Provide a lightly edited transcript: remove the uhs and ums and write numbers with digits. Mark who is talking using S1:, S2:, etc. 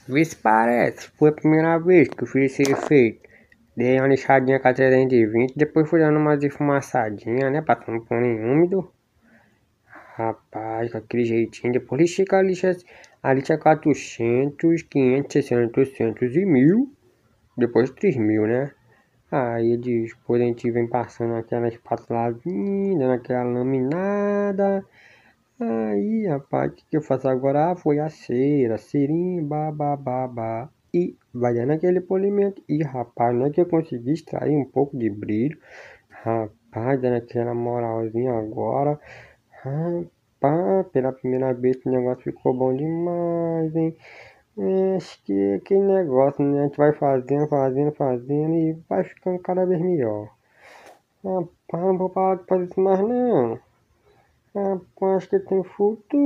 S1: Vê se parece. Foi a primeira vez que eu fiz esse efeito. Dei uma lixadinha com a 320, depois fui dando umas esfumaçadinhas, né? Passando pano em úmido. Rapaz, com aquele jeitinho. Depois lixei com a lixa 400, 500, 600, 800 e 1000. Depois 3000, né? Aí depois a gente vem passando aquela espátulazinha, dando aquela laminada. Aí, rapaz, o que eu faço agora? Ah, foi a cera, cerinha, babá. E vai dando aquele polimento. E, rapaz, não é que eu consegui extrair um pouco de brilho. Rapaz, dando aquela moralzinha agora. Rapaz, pela primeira vez que o negócio ficou bom demais, hein? Acho que é aquele negócio, né? A gente vai fazendo e vai ficando cada vez melhor. Rapaz, não vou parar de fazer isso mais não. Rapaz, acho que tem futuro.